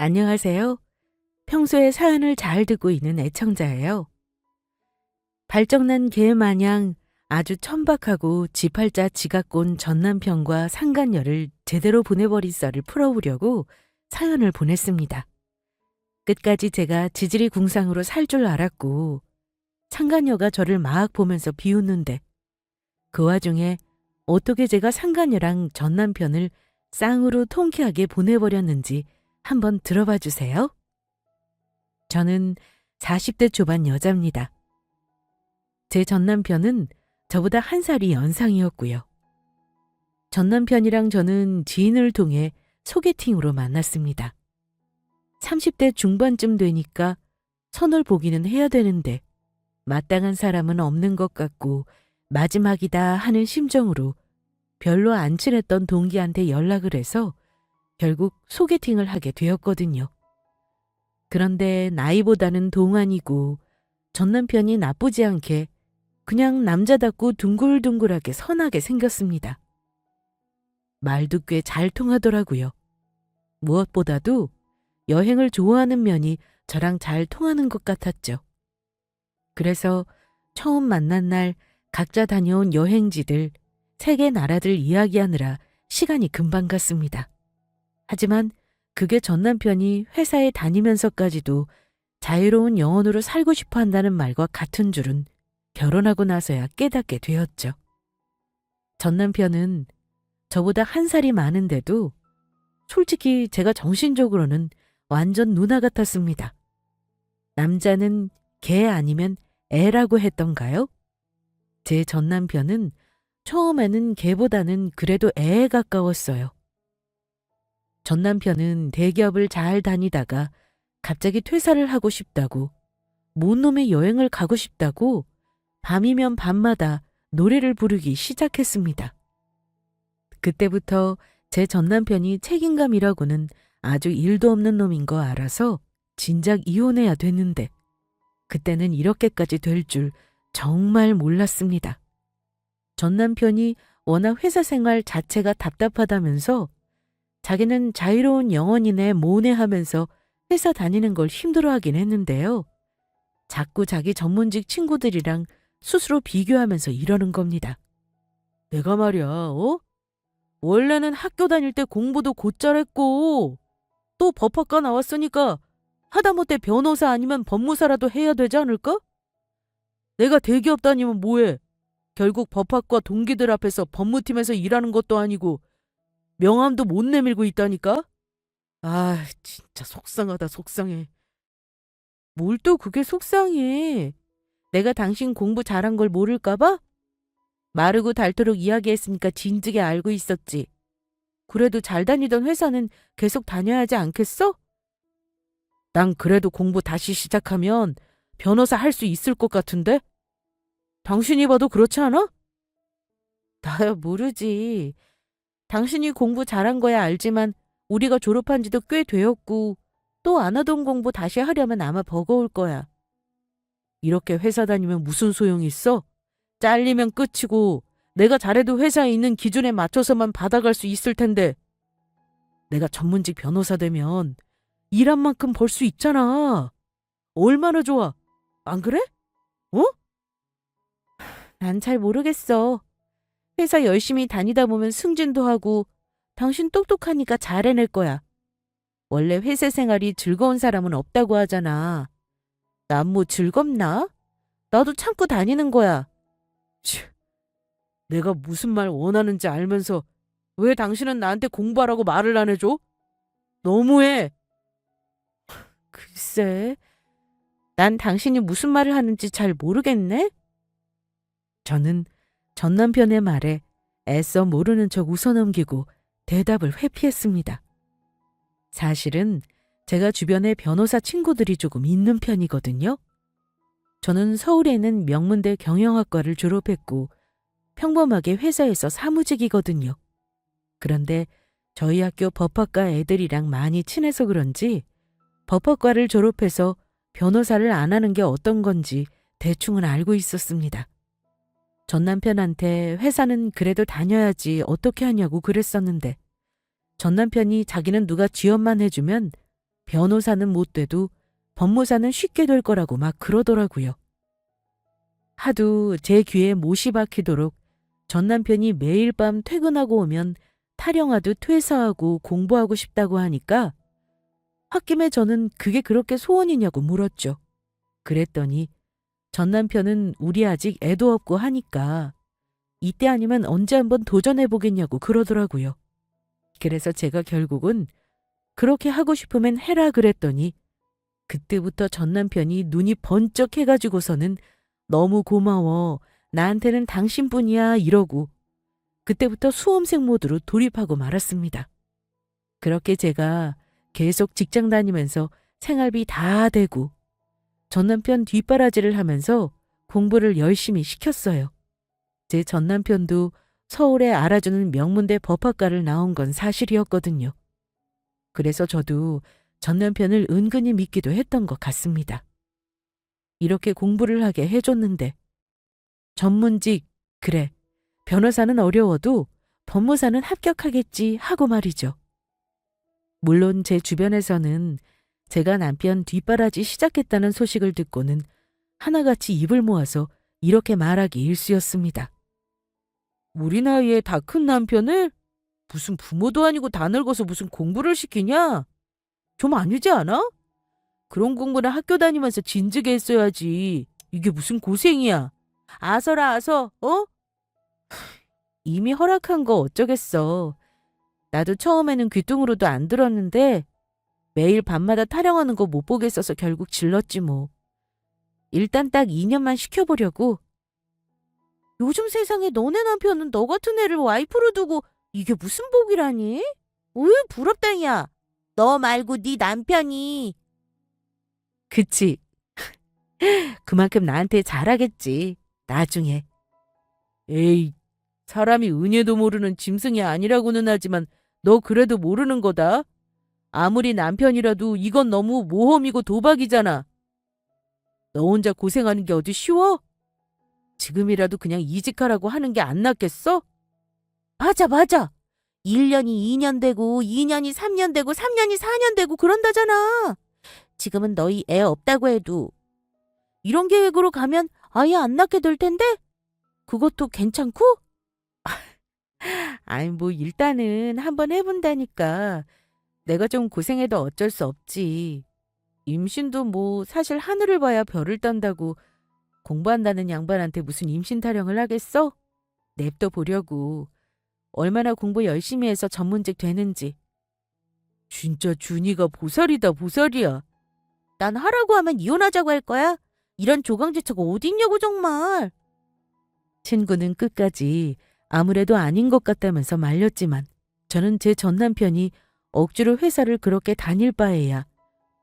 안녕하세요. 평소에 사연을 잘 듣고 있는 애청자예요. 발정난 개 마냥 아주 천박하고 지팔자 지각곤 전남편과 상간녀를 제대로 보내버릴 썰을 풀어보려고 사연을 보냈습니다. 끝까지 제가 지지리 궁상으로 살 줄 알았고 상간녀가 저를 막 보면서 비웃는데 그 와중에 어떻게 제가 상간녀랑 전남편을 쌍으로 통쾌하게 보내버렸는지 한번 들어봐 주세요. 저는 40대 초반 여자입니다. 제 전남편은 저보다 한 살이 연상이었고요. 전남편이랑 저는 지인을 통해 소개팅으로 만났습니다. 30대 중반쯤 되니까 선을 보기는 해야 되는데 마땅한 사람은 없는 것 같고 마지막이다 하는 심정으로 별로 안 친했던 동기한테 연락을 해서 결국 소개팅을 하게 되었거든요. 그런데 나이보다는 동안이고 전남편이 나쁘지 않게 그냥 남자답고 둥글둥글하게 선하게 생겼습니다. 말도 꽤 잘 통하더라고요. 무엇보다도 여행을 좋아하는 면이 저랑 잘 통하는 것 같았죠. 그래서 처음 만난 날 각자 다녀온 여행지들, 세계 나라들 이야기하느라 시간이 금방 갔습니다. 하지만 그게 전남편이 회사에 다니면서까지도 자유로운 영혼으로 살고 싶어 한다는 말과 같은 줄은 결혼하고 나서야 깨닫게 되었죠. 전남편은 저보다 한 살이 많은데도 솔직히 제가 정신적으로는 완전 누나 같았습니다. 남자는 개 아니면 애라고 했던가요? 제 전남편은 처음에는 개보다는 그래도 애에 가까웠어요. 전남편은 대기업을 잘 다니다가 갑자기 퇴사를 하고 싶다고, 뭔 놈의 여행을 가고 싶다고 밤이면 밤마다 노래를 부르기 시작했습니다. 그때부터 제 전남편이 책임감이라고는 아주 일도 없는 놈인 거 알아서 진작 이혼해야 됐는데 그때는 이렇게까지 될 줄 정말 몰랐습니다. 전남편이 워낙 회사 생활 자체가 답답하다면서 자기는 자유로운 영혼이네 뭐네 하면서 회사 다니는 걸 힘들어하긴 했는데요. 자꾸 자기 전문직 친구들이랑 스스로 비교하면서 이러는 겁니다. 내가 말이야, 원래는 학교 다닐 때 공부도 곧잘 했고 또 법학과 나왔으니까 하다못해 변호사 아니면 법무사라도 해야 되지 않을까? 내가 대기업 다니면 뭐해? 결국 법학과 동기들 앞에서 법무팀에서 일하는 것도 아니고 명함도 못 내밀고 있다니까? 아, 진짜 속상하다, 속상해. 뭘 또 그게 속상해. 내가 당신 공부 잘한 걸 모를까 봐? 마르고 닳도록 이야기했으니까 진즉에 알고 있었지. 그래도 잘 다니던 회사는 계속 다녀야 하지 않겠어? 난 그래도 공부 다시 시작하면 변호사 할 수 있을 것 같은데? 당신이 봐도 그렇지 않아? 나야 모르지. 당신이 공부 잘한 거야 알지만 우리가 졸업한 지도 꽤 되었고 또 안 하던 공부 다시 하려면 아마 버거울 거야. 이렇게 회사 다니면 무슨 소용이 있어? 잘리면 끝이고 내가 잘해도 회사에 있는 기준에 맞춰서만 받아갈 수 있을 텐데 내가 전문직 변호사 되면 일한 만큼 벌 수 있잖아. 얼마나 좋아. 안 그래? 어? 난 잘 모르겠어. 회사 열심히 다니다 보면 승진도 하고 당신 똑똑하니까 잘 해낼 거야. 원래 회사 생활이 즐거운 사람은 없다고 하잖아. 난 뭐 즐겁나? 나도 참고 다니는 거야. 치, 내가 무슨 말 원하는지 알면서 왜 당신은 나한테 공부하라고 말을 안 해줘? 너무해. 글쎄, 난 당신이 무슨 말을 하는지 잘 모르겠네? 저는 전 남편의 말에 애써 모르는 척 웃어넘기고 대답을 회피했습니다. 사실은 제가 주변에 변호사 친구들이 조금 있는 편이거든요. 저는 서울에 있는 명문대 경영학과를 졸업했고 평범하게 회사에서 사무직이거든요. 그런데 저희 학교 법학과 애들이랑 많이 친해서 그런지 법학과를 졸업해서 변호사를 안 하는 게 어떤 건지 대충은 알고 있었습니다. 전 남편한테 회사는 그래도 다녀야지 어떻게 하냐고 그랬었는데 전 남편이 자기는 누가 지원만 해주면 변호사는 못 돼도 법무사는 쉽게 될 거라고 막 그러더라고요. 하도 제 귀에 못이 박히도록 전 남편이 매일 밤 퇴근하고 오면 타령하듯 퇴사하고 공부하고 싶다고 하니까 홧김에 저는 그게 그렇게 소원이냐고 물었죠. 그랬더니 전 남편은 우리 아직 애도 없고 하니까 이때 아니면 언제 한번 도전해보겠냐고 그러더라고요. 그래서 제가 결국은 그렇게 하고 싶으면 해라 그랬더니 그때부터 전 남편이 눈이 번쩍 해가지고서는 너무 고마워. 나한테는 당신뿐이야 이러고 그때부터 수험생 모드로 돌입하고 말았습니다. 그렇게 제가 계속 직장 다니면서 생활비 다 대고 전 남편 뒷바라지를 하면서 공부를 열심히 시켰어요. 제 전 남편도 서울에 알아주는 명문대 법학과를 나온 건 사실이었거든요. 그래서 저도 전 남편을 은근히 믿기도 했던 것 같습니다. 이렇게 공부를 하게 해줬는데 전문직, 그래, 변호사는 어려워도 법무사는 합격하겠지 하고 말이죠. 물론 제 주변에서는 제가 남편 뒷바라지 시작했다는 소식을 듣고는 하나같이 입을 모아서 이렇게 말하기 일쑤였습니다. 우리 나이에 다 큰 남편을? 무슨 부모도 아니고 다 늙어서 무슨 공부를 시키냐? 좀 아니지 않아? 그런 공부는 학교 다니면서 진즉에 했어야지. 이게 무슨 고생이야. 아서라 아서, 어? 이미 허락한 거 어쩌겠어. 나도 처음에는 귀뚱으로도 안 들었는데 매일 밤마다 타령하는 거 못 보겠어서 결국 질렀지 뭐. 일단 딱 2년만 시켜보려고. 요즘 세상에 너네 남편은 너 같은 애를 와이프로 두고 이게 무슨 복이라니? 으 부럽다냐. 너 말고 네 남편이. 그치. 그만큼 나한테 잘하겠지. 나중에. 에이, 사람이 은혜도 모르는 짐승이 아니라고는 하지만 너 그래도 모르는 거다. 아무리 남편이라도 이건 너무 모험이고 도박이잖아. 너 혼자 고생하는 게 어디 쉬워? 지금이라도 그냥 이직하라고 하는 게 안 낫겠어? 맞아, 맞아. 1년이 2년 되고 2년이 3년 되고 3년이 4년 되고 그런다잖아. 지금은 너희 애 없다고 해도 이런 계획으로 가면 아예 안 낳게 될 텐데? 그것도 괜찮고? 아이 뭐 일단은 한번 해본다니까. 내가 좀 고생해도 어쩔 수 없지. 임신도 뭐 사실 하늘을 봐야 별을 딴다고 공부한다는 양반한테 무슨 임신 타령을 하겠어? 냅둬 보려고. 얼마나 공부 열심히 해서 전문직 되는지. 진짜 준이가 보살이다 보살이야. 난 하라고 하면 이혼하자고 할 거야. 이런 조강지처가 어딨냐고 정말. 친구는 끝까지 아무래도 아닌 것 같다면서 말렸지만 저는 제 전 남편이 억지로 회사를 그렇게 다닐 바에야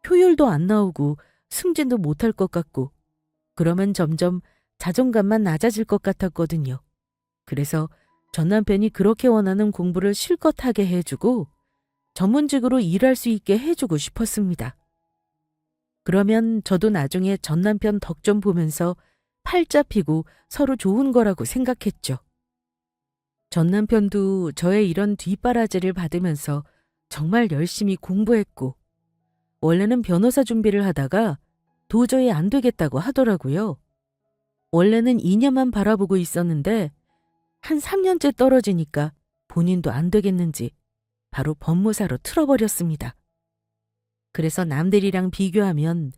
효율도 안 나오고 승진도 못할 것 같고 그러면 점점 자존감만 낮아질 것 같았거든요. 그래서 전 남편이 그렇게 원하는 공부를 실컷 하게 해주고 전문직으로 일할 수 있게 해주고 싶었습니다. 그러면 저도 나중에 전 남편 덕 좀 보면서 팔자 피고 서로 좋은 거라고 생각했죠. 전 남편도 저의 이런 뒷바라지를 받으면서 정말 열심히 공부했고 원래는 변호사 준비를 하다가 도저히 안 되겠다고 하더라고요. 원래는 2년만 바라보고 있었는데 한 3년째 떨어지니까 본인도 안 되겠는지 바로 법무사로 틀어버렸습니다. 그래서 남들이랑 비교하면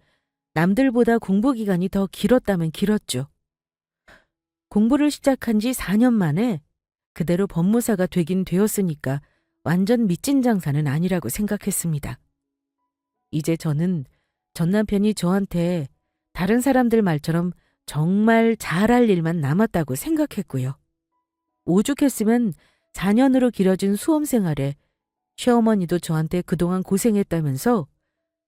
남들보다 공부 기간이 더 길었다면 길었죠. 공부를 시작한 지 4년 만에 그대로 법무사가 되긴 되었으니까 완전 미친 장사는 아니라고 생각했습니다. 이제 저는 전 남편이 저한테 다른 사람들 말처럼 정말 잘할 일만 남았다고 생각했고요. 오죽했으면 4년으로 길어진 수험 생활에 시어머니도 저한테 그동안 고생했다면서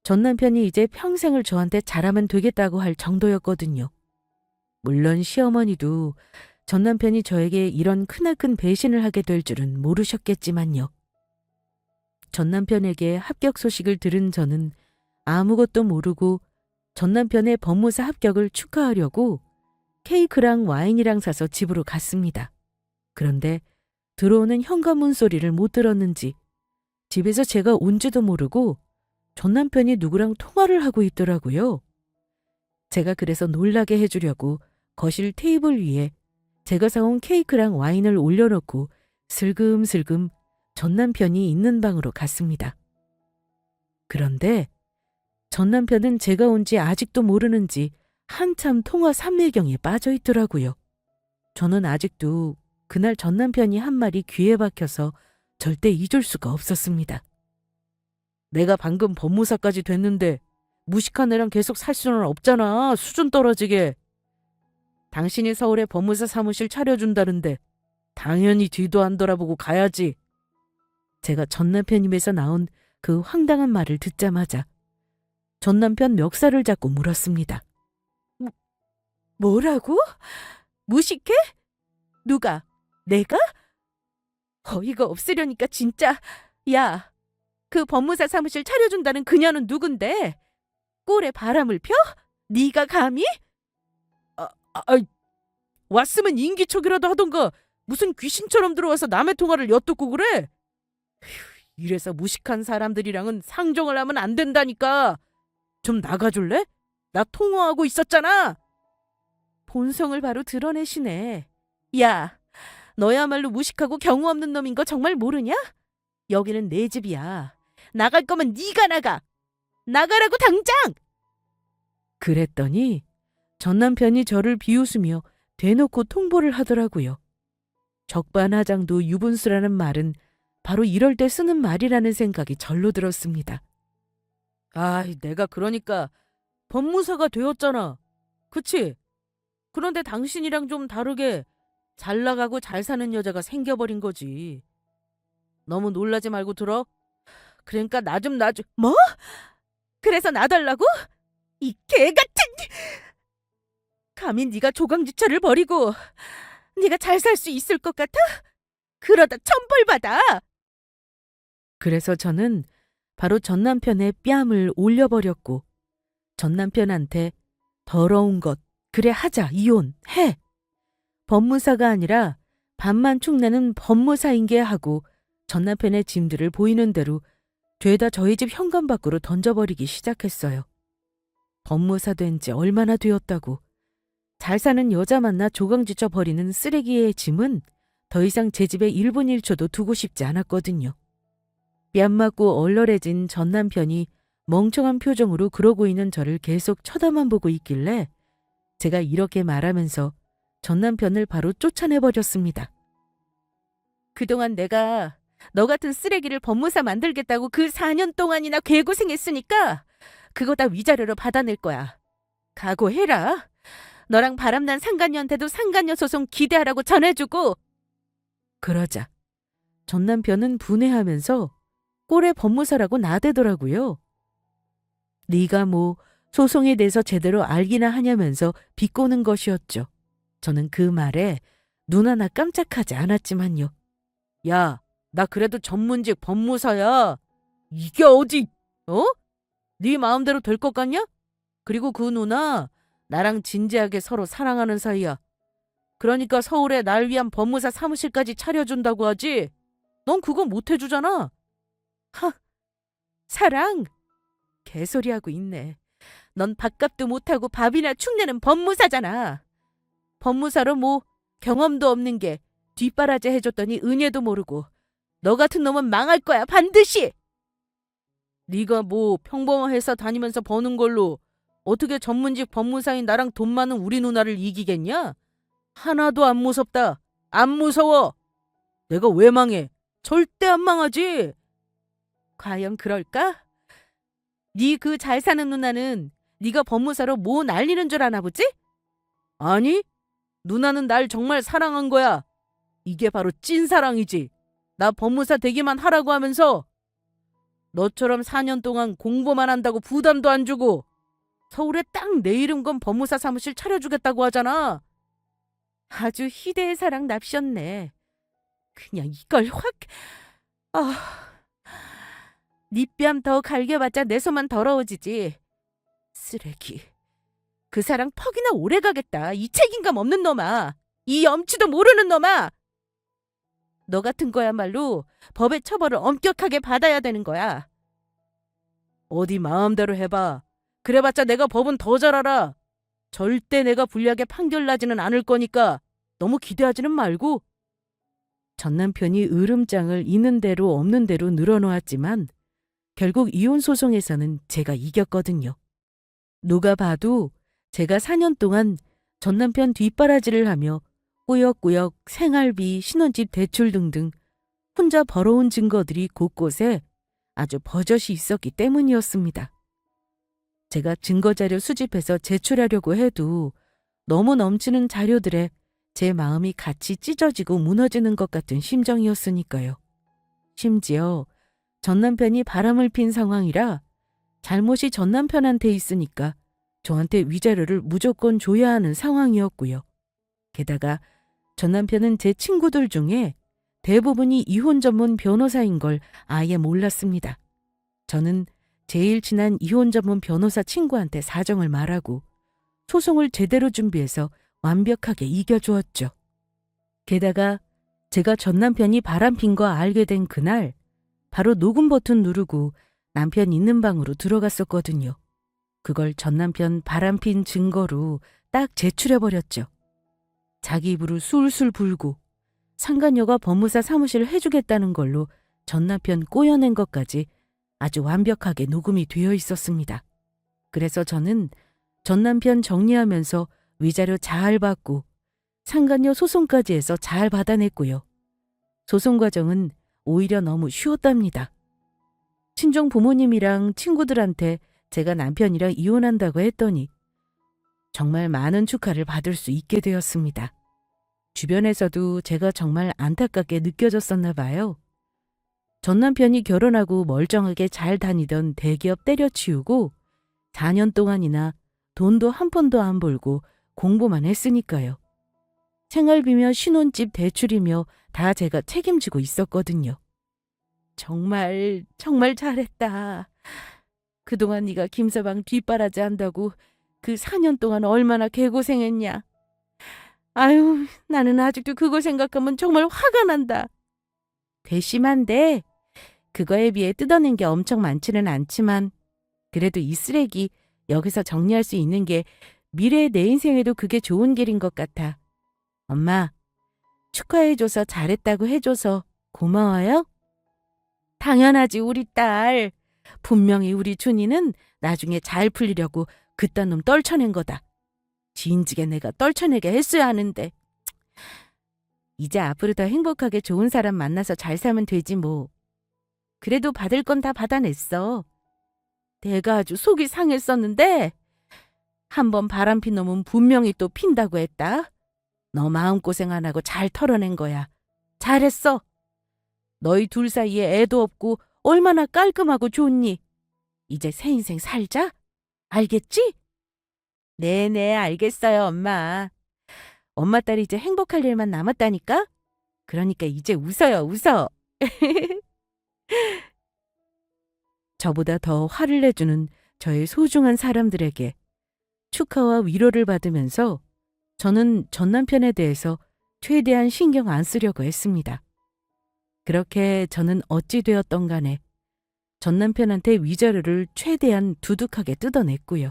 전 남편이 이제 평생을 저한테 잘하면 되겠다고 할 정도였거든요. 물론 시어머니도 전 남편이 저에게 이런 크나큰 배신을 하게 될 줄은 모르셨겠지만요. 전 남편에게 합격 소식을 들은 저는 아무것도 모르고 전 남편의 법무사 합격을 축하하려고 케이크랑 와인이랑 사서 집으로 갔습니다. 그런데 들어오는 현관문 소리를 못 들었는지 집에서 제가 온지도 모르고 전 남편이 누구랑 통화를 하고 있더라고요. 제가 그래서 놀라게 해주려고 거실 테이블 위에 제가 사온 케이크랑 와인을 올려놓고 슬금슬금 전 남편이 있는 방으로 갔습니다. 그런데 전 남편은 제가 온 지 아직도 모르는지 한참 통화 삼매경에 빠져 있더라고요. 저는 아직도 그날 전 남편이 한 말이 귀에 박혀서 절대 잊을 수가 없었습니다. 내가 방금 법무사까지 됐는데 무식한 애랑 계속 살 수는 없잖아. 수준 떨어지게. 당신이 서울에 법무사 사무실 차려준다는데 당연히 뒤도 안 돌아보고 가야지. 제가 전 남편 입에서 나온 그 황당한 말을 듣자마자 전 남편 멱살을 잡고 물었습니다. 뭐라고? 무식해? 누가? 내가? 어이가 없으려니까 진짜. 야, 그 법무사 사무실 차려준다는 그녀는 누군데? 꼴에 바람을 펴? 네가 감히? 아, 왔으면 인기척이라도 하던가. 무슨 귀신처럼 들어와서 남의 통화를 엿듣고 그래? 이래서 무식한 사람들이랑은 상종을 하면 안 된다니까. 좀 나가줄래? 나 통화하고 있었잖아. 본성을 바로 드러내시네. 야, 너야말로 무식하고 경우 없는 놈인 거 정말 모르냐? 여기는 내 집이야. 나갈 거면 네가 나가. 나가라고 당장! 그랬더니 전 남편이 저를 비웃으며 대놓고 통보를 하더라고요. 적반하장도 유분수라는 말은 바로 이럴 때 쓰는 말이라는 생각이 절로 들었습니다. 내가 그러니까 법무사가 되었잖아. 그치? 그런데 당신이랑 좀 다르게 잘 나가고 잘 사는 여자가 생겨버린 거지. 너무 놀라지 말고 들어. 그러니까 나 좀 놔줘. 뭐? 그래서 놔달라고? 이 개같은! 감히 네가 조강지처를 버리고 네가 잘 살 수 있을 것 같아? 그러다 천벌받아. 그래서 저는 바로 전 남편의 뺨을 올려버렸고 전 남편한테 더러운 것, 그래 하자, 이혼해. 법무사가 아니라 밥만 축내는 법무사인 게 하고 전 남편의 짐들을 보이는 대로 죄다 저희 집 현관 밖으로 던져버리기 시작했어요. 법무사 된 지 얼마나 되었다고. 잘 사는 여자 만나 조강지쳐 버리는 쓰레기의 짐은 더 이상 제 집에 1분 1초도 두고 싶지 않았거든요. 뺨 맞고 얼얼해진 전 남편이 멍청한 표정으로 그러고 있는 저를 계속 쳐다만 보고 있길래 제가 이렇게 말하면서 전 남편을 바로 쫓아내버렸습니다. 그동안 내가 너 같은 쓰레기를 법무사 만들겠다고 그 4년 동안이나 개고생했으니까 그거 다 위자료로 받아낼 거야. 각오해라. 너랑 바람난 상간녀한테도 상간녀 소송 기대하라고 전해주고. 그러자 전 남편은 분해하면서 꼴에 법무사라고 나대더라고요. 네가 뭐 소송에 대해서 제대로 알기나 하냐면서 비꼬는 것이었죠. 저는 그 말에 눈 하나 깜짝하지 않았지만요. 야, 나 그래도 전문직 법무사야. 이게 어디, 네 마음대로 될 것 같냐? 그리고 그 누나 나랑 진지하게 서로 사랑하는 사이야. 그러니까 서울에 날 위한 법무사 사무실까지 차려준다고 하지. 넌 그거 못 해주잖아. 사랑? 개소리하고 있네. 넌 밥값도 못하고 밥이나 축내는 법무사잖아. 법무사로 뭐 경험도 없는 게 뒷바라지 해줬더니 은혜도 모르고 너 같은 놈은 망할 거야 반드시. 네가 뭐 평범한 회사 다니면서 버는 걸로 어떻게 전문직 법무사인 나랑 돈 많은 우리 누나를 이기겠냐? 하나도 안 무섭다. 안 무서워. 내가 왜 망해? 절대 안 망하지. 과연 그럴까? 네 그 잘 사는 누나는 네가 법무사로 뭐 날리는 줄 아나 보지? 아니, 누나는 날 정말 사랑한 거야. 이게 바로 찐사랑이지. 나 법무사 되기만 하라고 하면서 너처럼 4년 동안 공부만 한다고 부담도 안 주고 서울에 딱 내 이름 건 법무사 사무실 차려주겠다고 하잖아. 아주 희대의 사랑 납셨네. 그냥 이걸 확... 네 뺨 더 갈겨봤자 내 손만 더러워지지. 쓰레기. 그 사랑 퍽이나 오래 가겠다. 이 책임감 없는 놈아. 이 염치도 모르는 놈아. 너 같은 거야말로 법의 처벌을 엄격하게 받아야 되는 거야. 어디 마음대로 해봐. 그래봤자 내가 법은 더 잘 알아. 절대 내가 불리하게 판결 나지는 않을 거니까 너무 기대하지는 말고. 전 남편이 으름장을 있는 대로 없는 대로 늘어놓았지만 결국 이혼 소송에서는 제가 이겼거든요. 누가 봐도 제가 4년 동안 전 남편 뒷바라지를 하며 꾸역꾸역 생활비, 신혼집 대출 등등 혼자 벌어온 증거들이 곳곳에 아주 버젓이 있었기 때문이었습니다. 제가 증거자료 수집해서 제출하려고 해도 너무 넘치는 자료들에 제 마음이 같이 찢어지고 무너지는 것 같은 심정이었으니까요. 심지어 전 남편이 바람을 핀 상황이라 잘못이 전 남편한테 있으니까 저한테 위자료를 무조건 줘야 하는 상황이었고요. 게다가 전 남편은 제 친구들 중에 대부분이 이혼 전문 변호사인 걸 아예 몰랐습니다. 저는 제일 친한 이혼 전문 변호사 친구한테 사정을 말하고 소송을 제대로 준비해서 완벽하게 이겨주었죠. 게다가 제가 전 남편이 바람핀 거 알게 된 그날 바로 녹음 버튼 누르고 남편 있는 방으로 들어갔었거든요. 그걸 전 남편 바람핀 증거로 딱 제출해버렸죠. 자기 입으로 술술 불고 상간녀가 법무사 사무실을 해주겠다는 걸로 전 남편 꼬여낸 것까지 아주 완벽하게 녹음이 되어 있었습니다. 그래서 저는 전 남편 정리하면서 위자료 잘 받고 상간녀 소송까지 해서 잘 받아냈고요. 소송 과정은 오히려 너무 쉬웠답니다. 친정 부모님이랑 친구들한테 제가 남편이랑 이혼한다고 했더니 정말 많은 축하를 받을 수 있게 되었습니다. 주변에서도 제가 정말 안타깝게 느껴졌었나 봐요. 전 남편이 결혼하고 멀쩡하게 잘 다니던 대기업 때려치우고 4년 동안이나 돈도 한 푼도 안 벌고 공부만 했으니까요. 생활비며 신혼집 대출이며 다 제가 책임지고 있었거든요. 정말 잘했다. 그동안 네가 김서방 뒷바라지 한다고 그 4년 동안 얼마나 개고생했냐. 아유, 나는 아직도 그거 생각하면 정말 화가 난다. 괘씸한데 그거에 비해 뜯어낸 게 엄청 많지는 않지만 그래도 이 쓰레기 여기서 정리할 수 있는 게 미래의 내 인생에도 그게 좋은 길인 것 같아. 엄마, 축하해줘서 잘했다고 해줘서 고마워요? 당연하지, 우리 딸. 분명히 우리 준이는 나중에 잘 풀리려고 그딴 놈 떨쳐낸 거다. 진즉에 내가 떨쳐내게 했어야 하는데. 이제 앞으로 더 행복하게 좋은 사람 만나서 잘 살면 되지 뭐. 그래도 받을 건 다 받아냈어. 내가 아주 속이 상했었는데 한번 바람핀 놈은 분명히 또 핀다고 했다. 너 마음고생 안 하고 잘 털어낸 거야. 잘했어. 너희 둘 사이에 애도 없고 얼마나 깔끔하고 좋니? 이제 새 인생 살자? 알겠지? 네네, 알겠어요, 엄마. 엄마 딸이 이제 행복할 일만 남았다니까? 그러니까 이제 웃어요, 웃어. 저보다 더 화를 내주는 저의 소중한 사람들에게 축하와 위로를 받으면서 저는 전 남편에 대해서 최대한 신경 안 쓰려고 했습니다. 그렇게 저는 어찌 되었던 간에 전 남편한테 위자료를 최대한 두둑하게 뜯어냈고요.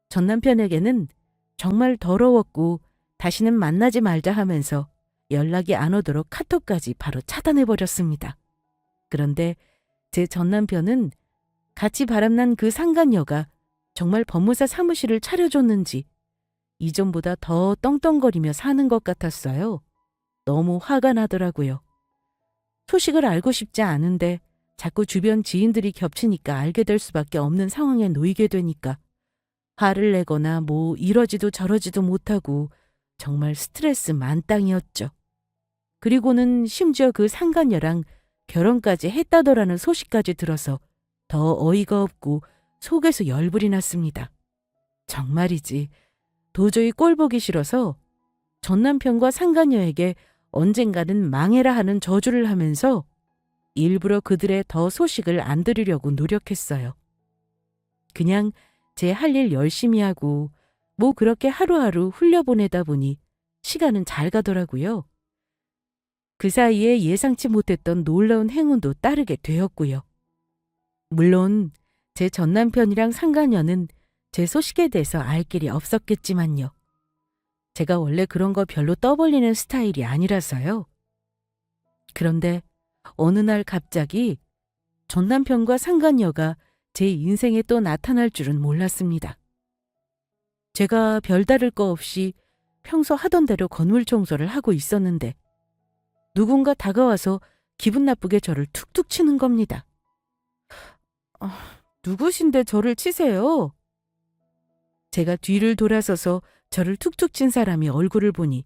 전 남편에게는 정말 더러웠고 다시는 만나지 말자 하면서 연락이 안 오도록 카톡까지 바로 차단해버렸습니다. 그런데 제 전 남편은 같이 바람난 그 상간녀가 정말 법무사 사무실을 차려줬는지 이전보다 더 떵떵거리며 사는 것 같았어요. 너무 화가 나더라고요. 소식을 알고 싶지 않은데 자꾸 주변 지인들이 겹치니까 알게 될 수밖에 없는 상황에 놓이게 되니까 화를 내거나 뭐 이러지도 저러지도 못하고 정말 스트레스 만땅이었죠. 그리고는 심지어 그 상간녀랑 결혼까지 했다더라는 소식까지 들어서 더 어이가 없고 속에서 열불이 났습니다. 정말이지 도저히 꼴 보기 싫어서 전 남편과 상간녀에게 언젠가는 망해라 하는 저주를 하면서 일부러 그들의 더 소식을 안 들으려고 노력했어요. 그냥 제 할 일 열심히 하고 뭐 그렇게 하루하루 흘려보내다 보니 시간은 잘 가더라고요. 그 사이에 예상치 못했던 놀라운 행운도 따르게 되었고요. 물론 제 전남편이랑 상간녀는 제 소식에 대해서 알 길이 없었겠지만요. 제가 원래 그런 거 별로 떠벌리는 스타일이 아니라서요. 그런데 어느 날 갑자기 전남편과 상간녀가 제 인생에 또 나타날 줄은 몰랐습니다. 제가 별다를 거 없이 평소 하던 대로 건물 청소를 하고 있었는데 누군가 다가와서 기분 나쁘게 저를 툭툭 치는 겁니다. 누구신데 저를 치세요? 제가 뒤를 돌아서서 저를 툭툭 친 사람이 얼굴을 보니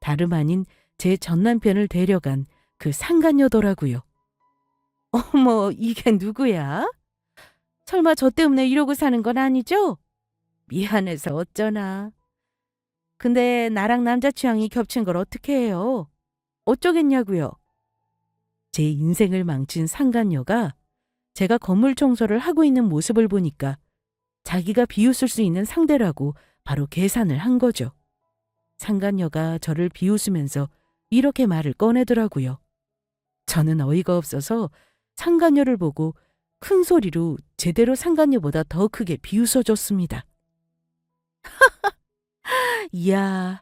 다름 아닌 제 전남편을 데려간 그 상간녀더라고요. 어머, 이게 누구야? 설마 저 때문에 이러고 사는 건 아니죠? 미안해서 어쩌나. 근데 나랑 남자 취향이 겹친 걸 어떻게 해요? 어쩌겠냐고요. 제 인생을 망친 상간녀가 제가 건물 청소를 하고 있는 모습을 보니까 자기가 비웃을 수 있는 상대라고 바로 계산을 한 거죠. 상간녀가 저를 비웃으면서 이렇게 말을 꺼내더라고요. 저는 어이가 없어서 상간녀를 보고 큰 소리로 제대로 상간녀보다 더 크게 비웃어줬습니다. 이야,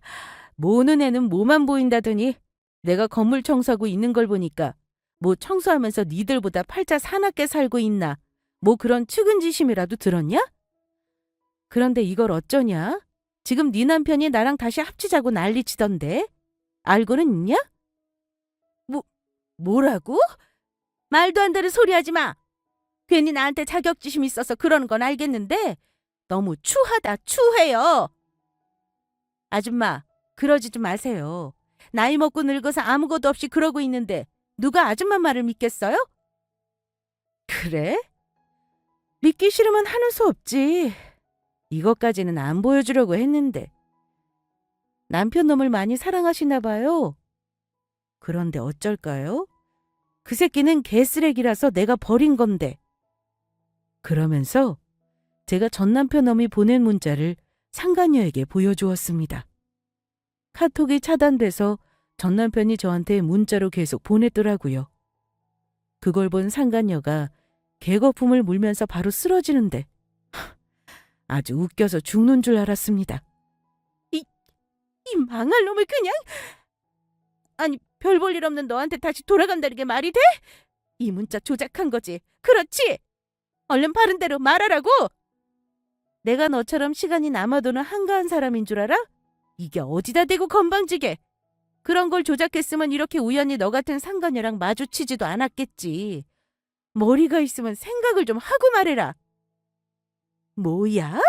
모는 애는 뭐만 보인다더니 내가 건물 청소하고 있는 걸 보니까 뭐 청소하면서 니들보다 팔자 사납게 살고 있나 뭐 그런 측은지심이라도 들었냐? 그런데 이걸 어쩌냐? 지금 네 남편이 나랑 다시 합치자고 난리치던데 알고는 있냐? 뭐라고? 말도 안 되는 소리 하지 마. 괜히 나한테 자격지심 있어서 그러는 건 알겠는데 너무 추하다, 추해요. 아줌마, 그러지 좀 마세요. 나이 먹고 늙어서 아무것도 없이 그러고 있는데 누가 아줌마 말을 믿겠어요? 그래? 믿기 싫으면 하는 수 없지. 이것까지는 안 보여주려고 했는데. 남편 놈을 많이 사랑하시나 봐요. 그런데 어쩔까요? 그 새끼는 개쓰레기라서 내가 버린 건데. 그러면서 제가 전 남편 놈이 보낸 문자를 상간녀에게 보여주었습니다. 카톡이 차단돼서 전 남편이 저한테 문자로 계속 보냈더라고요. 그걸 본 상간녀가 개거품을 물면서 바로 쓰러지는데 아주 웃겨서 죽는 줄 알았습니다. 이 망할 놈을 그냥... 아니, 별 볼 일 없는 너한테 다시 돌아간다는 게 말이 돼? 이 문자 조작한 거지. 그렇지? 얼른 바른 대로 말하라고. 내가 너처럼 시간이 남아도는 한가한 사람인 줄 알아? 이게 어디다 대고 건방지게. 그런 걸 조작했으면 이렇게 우연히 너 같은 상간녀랑 마주치지도 않았겠지. 머리가 있으면 생각을 좀 하고 말해라. 뭐야?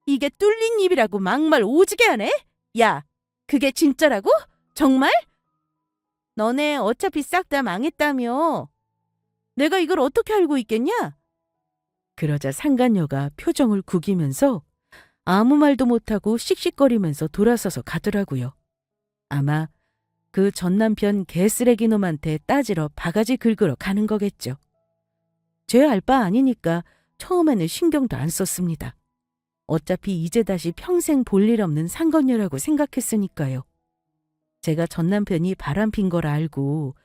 이게 뚫린 입이라고 막말 오지게 하네? 야, 그게 진짜라고? 정말? 너네 어차피 싹 다 망했다며. 내가 이걸 어떻게 알고 있겠냐? 그러자 상간녀가 표정을 구기면서 아무 말도 못하고 씩씩거리면서 돌아서서 가더라고요. 아마 그 전남편 개쓰레기 놈한테 따지러 바가지 긁으러 가는 거겠죠. 제 알 바 아니니까 처음에는 신경도 안 썼습니다. 어차피 이제 다시 평생 볼 일 없는 상간녀라고 생각했으니까요. 제가 전남편이 바람핀 걸 알고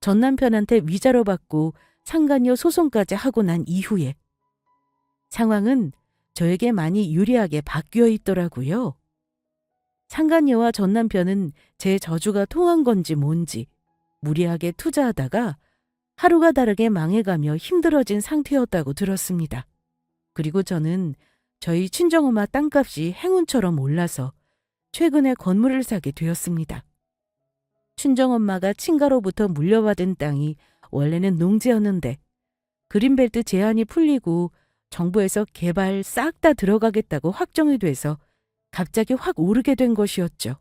전남편한테 위자료 받고 상간녀 소송까지 하고 난 이후에 상황은 저에게 많이 유리하게 바뀌어 있더라고요. 상간녀와 전남편은 제 저주가 통한 건지 뭔지 무리하게 투자하다가 하루가 다르게 망해가며 힘들어진 상태였다고 들었습니다. 그리고 저는 저희 친정엄마 땅값이 행운처럼 올라서 최근에 건물을 사게 되었습니다. 친정엄마가 친가로부터 물려받은 땅이 원래는 농지였는데 그린벨트 제한이 풀리고 정부에서 개발 싹 다 들어가겠다고 확정이 돼서 갑자기 확 오르게 된 것이었죠.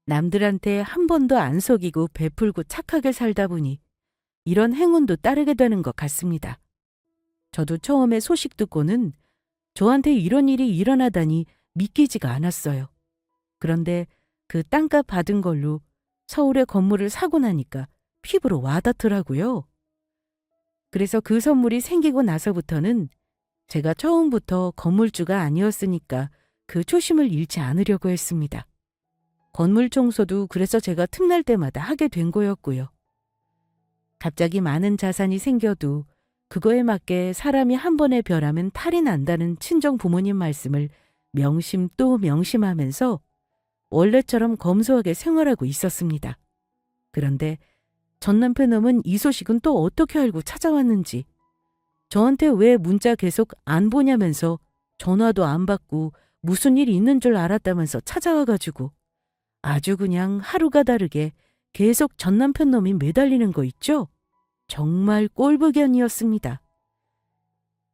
남들한테 한 번도 안 속이고 베풀고 착하게 살다 보니 이런 행운도 따르게 되는 것 같습니다. 저도 처음에 소식 듣고는 저한테 이런 일이 일어나다니 믿기지가 않았어요. 그런데 그 땅값 받은 걸로 서울에 건물을 사고 나니까 피부로 와닿더라고요. 그래서 그 선물이 생기고 나서부터는 제가 처음부터 건물주가 아니었으니까 그 초심을 잃지 않으려고 했습니다. 건물 청소도 그래서 제가 틈날 때마다 하게 된 거였고요. 갑자기 많은 자산이 생겨도 그거에 맞게 사람이 한 번의 별하면 탈이 난다는 친정 부모님 말씀을 명심 또 명심하면서 원래처럼 검소하게 생활하고 있었습니다. 그런데 전 남편놈은 이 소식은 또 어떻게 알고 찾아왔는지, 저한테 왜 문자 계속 안 보냐면서 전화도 안 받고 무슨 일 있는 줄 알았다면서 찾아와가지고 아주 그냥 하루가 다르게 계속 전 남편놈이 매달리는 거 있죠? 정말 꼴불견이었습니다.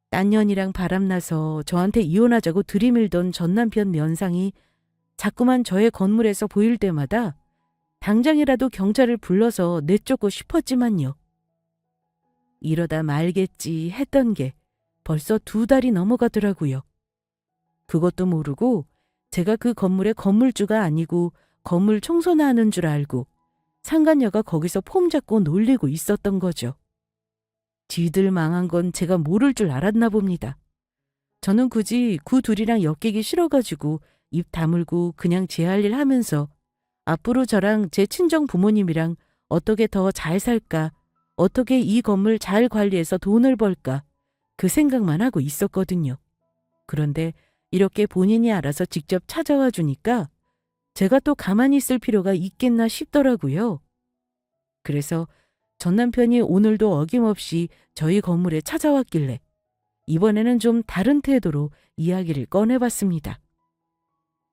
딴 년이랑 바람나서 저한테 이혼하자고 들이밀던 전 남편 면상이 자꾸만 저의 건물에서 보일 때마다 당장이라도 경찰을 불러서 내쫓고 싶었지만요. 이러다 말겠지 했던 게 벌써 2달이 넘어가더라고요. 그것도 모르고 제가 그 건물의 건물주가 아니고 건물 청소나 하는 줄 알고 상간녀가 거기서 폼 잡고 놀리고 있었던 거죠. 지들 망한 건 제가 모를 줄 알았나 봅니다. 저는 굳이 그 둘이랑 엮이기 싫어가지고 입 다물고 그냥 제 할 일 하면서 앞으로 저랑 제 친정 부모님이랑 어떻게 더 잘 살까, 어떻게 이 건물 잘 관리해서 돈을 벌까 그 생각만 하고 있었거든요. 그런데 이렇게 본인이 알아서 직접 찾아와 주니까 제가 또 가만히 있을 필요가 있겠나 싶더라고요. 그래서 전 남편이 오늘도 어김없이 저희 건물에 찾아왔길래 이번에는 좀 다른 태도로 이야기를 꺼내봤습니다.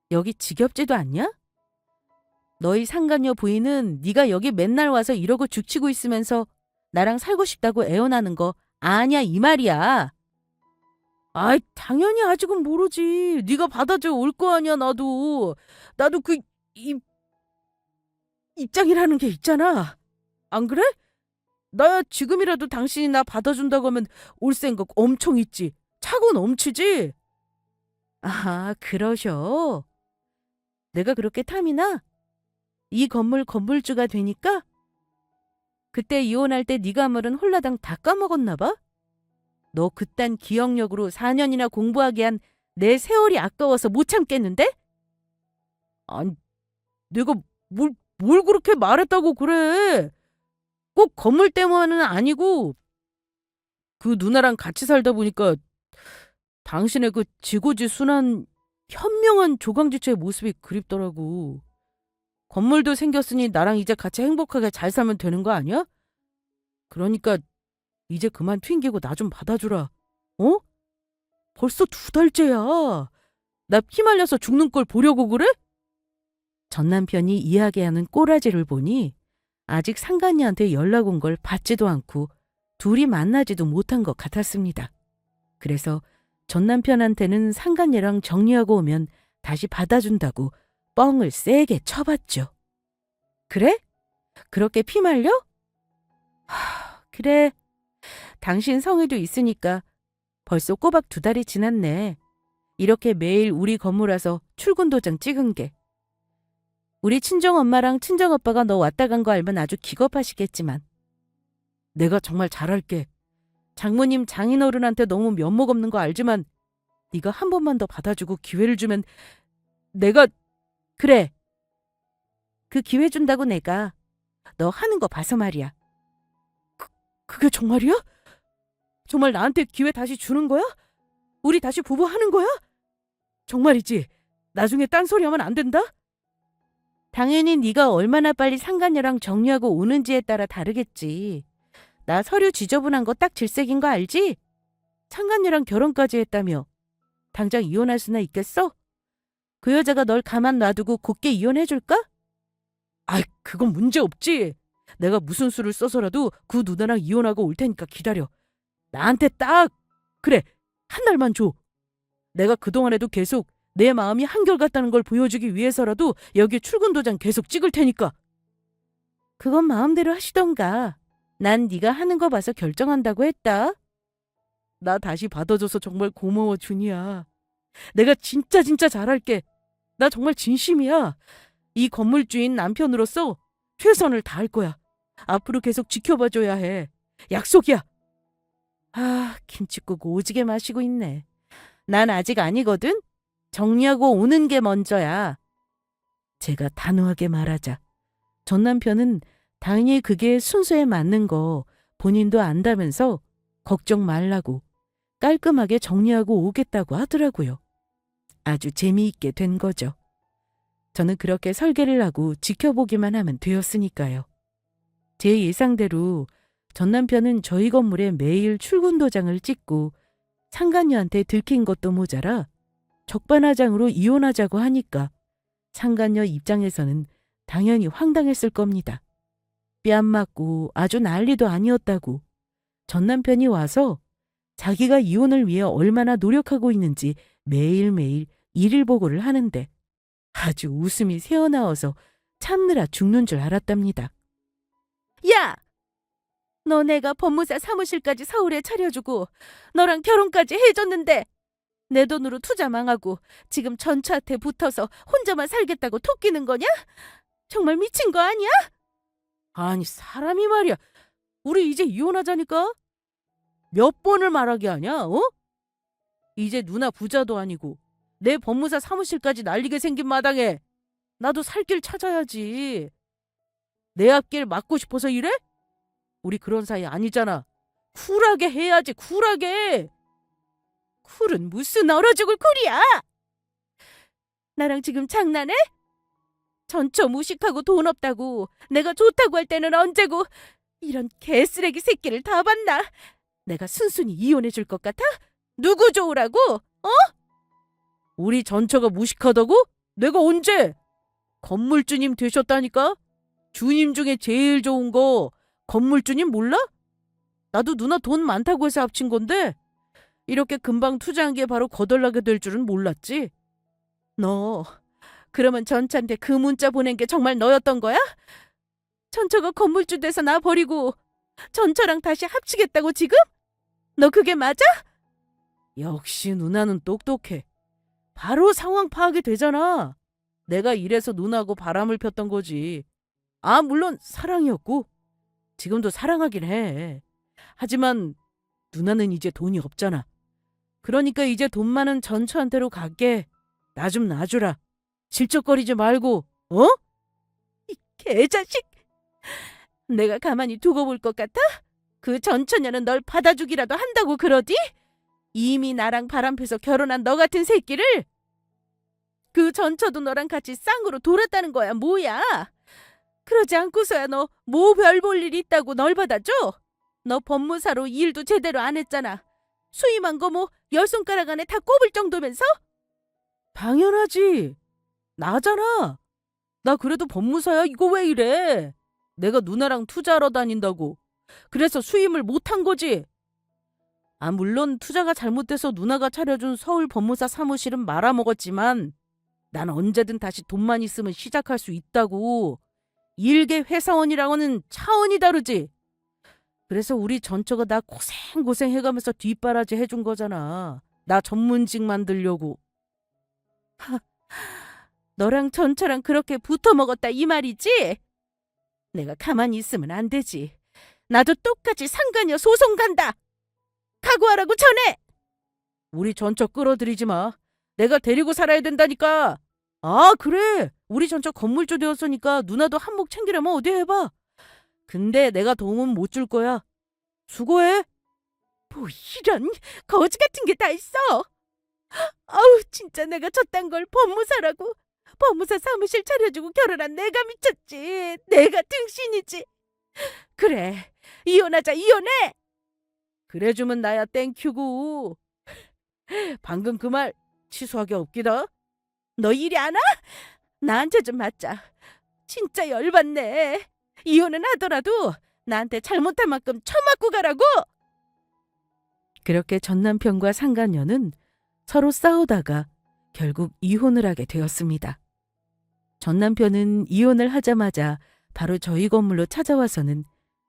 여기 지겹지도 않냐? 너희 상간녀 부인은 네가 여기 맨날 와서 이러고 죽치고 있으면서 나랑 살고 싶다고 애원하는 거 아냐 이 말이야. 아이 당연히 아직은 모르지. 네가 받아줘 올 거 아니야 나도. 나도 그 입장이라는 게 있잖아. 안 그래? 나야 지금이라도 당신이 나 받아준다고 하면 올 생각 엄청 있지. 차고 넘치지? 아 그러셔. 내가 그렇게 탐이나? 이 건물 건물주가 되니까? 그때 이혼할 때 네가 말은 홀라당 다 까먹었나 봐? 너 그딴 기억력으로 4년이나 공부하게 한 내 세월이 아까워서 못 참겠는데? 아니 내가 뭘 그렇게 말했다고 그래. 꼭 건물 때문은 아니고 그 누나랑 같이 살다 보니까 당신의 그 지고지순한 현명한 조강지처의 모습이 그립더라고. 건물도 생겼으니 나랑 이제 같이 행복하게 잘 살면 되는 거 아니야? 그러니까 이제 그만 튕기고 나 좀 받아주라. 어? 벌써 2달째야. 나 피말려서 죽는 걸 보려고 그래? 전 남편이 이야기하는 꼬라지를 보니 아직 상간녀한테 연락 온 걸 받지도 않고 둘이 만나지도 못한 것 같았습니다. 그래서 전 남편한테는 상간녀랑 정리하고 오면 다시 받아준다고 뻥을 세게 쳐봤죠. 그래? 그렇게 피말려? 그래. 당신 성의도 있으니까 벌써 꼬박 2달이 지났네. 이렇게 매일 우리 건물 와서 출근 도장 찍은 게. 우리 친정엄마랑 친정아빠가 너 왔다 간 거 알면 아주 기겁하시겠지만 내가 정말 잘할게. 장모님 장인어른한테 너무 면목 없는 거 알지만 네가 한 번만 더 받아주고 기회를 주면 내가 그래. 그 기회 준다고 내가 너 하는 거 봐서 말이야. 그게 정말이야? 정말 나한테 기회 다시 주는 거야? 우리 다시 부부 하는 거야? 정말이지? 나중에 딴소리 하면 안 된다? 당연히 네가 얼마나 빨리 상간녀랑 정리하고 오는지에 따라 다르겠지. 나 서류 지저분한 거 딱 질색인 거 알지? 상간녀랑 결혼까지 했다며. 당장 이혼할 수나 있겠어? 그 여자가 널 가만 놔두고 곱게 이혼해줄까? 아이, 그건 문제 없지. 내가 무슨 수를 써서라도 그 누나랑 이혼하고 올 테니까 기다려. 나한테 딱 그래 1달만 줘. 내가 그동안에도 계속 내 마음이 한결같다는 걸 보여주기 위해서라도 여기 출근 도장 계속 찍을 테니까. 그건 마음대로 하시던가. 난 네가 하는 거 봐서 결정한다고 했다. 나 다시 받아줘서 정말 고마워 준이야. 내가 진짜 잘할게. 나 정말 진심이야. 이 건물주인 남편으로서 최선을 다할 거야. 앞으로 계속 지켜봐줘야 해. 약속이야. 아, 김칫국 오지게 마시고 있네. 난 아직 아니거든. 정리하고 오는 게 먼저야. 제가 단호하게 말하자 전 남편은 당연히 그게 순서에 맞는 거 본인도 안다면서 걱정 말라고 깔끔하게 정리하고 오겠다고 하더라고요. 아주 재미있게 된 거죠. 저는 그렇게 설계를 하고 지켜보기만 하면 되었으니까요. 제 예상대로 전 남편은 저희 건물에 매일 출근 도장을 찍고 상간녀한테 들킨 것도 모자라 적반하장으로 이혼하자고 하니까 상간녀 입장에서는 당연히 황당했을 겁니다. 뺨 맞고 아주 난리도 아니었다고 전 남편이 와서 자기가 이혼을 위해 얼마나 노력하고 있는지 매일매일 일일 보고를 하는데 아주 웃음이 새어나와서 참느라 죽는 줄 알았답니다. 야! 너 내가 법무사 사무실까지 서울에 차려주고 너랑 결혼까지 해줬는데 내 돈으로 투자 망하고 지금 전처한테 붙어서 혼자만 살겠다고 토끼는 거냐? 정말 미친 거 아니야? 아니 사람이 말이야. 우리 이제 이혼하자니까? 몇 번을 말하게 하냐? 어? 이제 누나 부자도 아니고 내 법무사 사무실까지 날리게 생긴 마당에 나도 살 길 찾아야지. 내 앞길 막고 싶어서 이래? 우리 그런 사이 아니잖아. 쿨하게 해야지, 쿨하게. 쿨은 무슨 얼어 죽을 쿨이야? 나랑 지금 장난해? 전처 무식하고 돈 없다고 내가 좋다고 할 때는 언제고 이런 개쓰레기 새끼를 다 봤나? 내가 순순히 이혼해 줄 것 같아? 누구 좋으라고? 어? 우리 전처가 무식하다고? 내가 언제? 건물주님 되셨다니까? 주님 중에 제일 좋은 거 건물주님 몰라? 나도 누나 돈 많다고 해서 합친 건데 이렇게 금방 투자한 게 바로 거덜나게 될 줄은 몰랐지. 너 그러면 전처한테 그 문자 보낸 게 정말 너였던 거야? 전처가 건물주 돼서 나 버리고 전처랑 다시 합치겠다고 지금? 너 그게 맞아? 역시 누나는 똑똑해. 바로 상황 파악이 되잖아. 내가 이래서 누나하고 바람을 폈던 거지. 아, 물론 사랑이었고 지금도 사랑하긴 해. 하지만 누나는 이제 돈이 없잖아. 그러니까 이제 돈 많은 전처한테로 갈게. 나 좀 놔주라. 질척거리지 말고, 어? 이 개자식! 내가 가만히 두고 볼 것 같아? 그 전처녀는 널 받아주기라도 한다고 그러디? 이미 나랑 바람펴서 결혼한 너 같은 새끼를? 그 전처도 너랑 같이 쌍으로 돌았다는 거야, 뭐야? 그러지 않고서야 너 뭐 별 볼 일 있다고 널 받아줘? 너 법무사로 일도 제대로 안 했잖아. 수임한 거 뭐 10손가락 안에 다 꼽을 정도면서? 당연하지. 나잖아. 나 그래도 법무사야. 이거 왜 이래? 내가 누나랑 투자하러 다닌다고. 그래서 수임을 못한 거지. 아, 물론 투자가 잘못돼서 누나가 차려준 서울 법무사 사무실은 말아먹었지만 난 언제든 다시 돈만 있으면 시작할 수 있다고. 일개 회사원이랑은 차원이 다르지. 그래서 우리 전처가 나 고생고생 해가면서 뒷바라지 해준 거잖아. 나 전문직 만들려고. 하, 너랑 전처랑 그렇게 붙어먹었다 이 말이지? 내가 가만히 있으면 안 되지. 나도 똑같이 상간녀 소송 간다. 각오하라고 전해. 우리 전처 끌어들이지 마. 내가 데리고 살아야 된다니까. 아, 그래. 우리 전처 건물주 되었으니까 누나도 한몫 챙기려면 어디 해봐. 근데 내가 도움은 못 줄 거야. 수고해. 뭐 이런 거지 같은 게 다 있어. 아우 진짜 내가 저딴 걸 법무사라고. 법무사 사무실 차려주고 결혼한 내가 미쳤지. 내가 등신이지. 그래 이혼하자 이혼해. 그래주면 나야 땡큐고. 방금 그 말 취소하기 없기다. 너 이리 안 와? 나한테 좀 맞자. 진짜 열받네. 이혼은 하더라도 나한테 잘못한 만큼 쳐맞고 가라고. 그렇게 전 남편과 상간녀는 서로 싸우다가 결국 이혼을 하게 되었습니다. 전 남편은 이혼을 하자마자 바로 저희 건물로 찾아와서는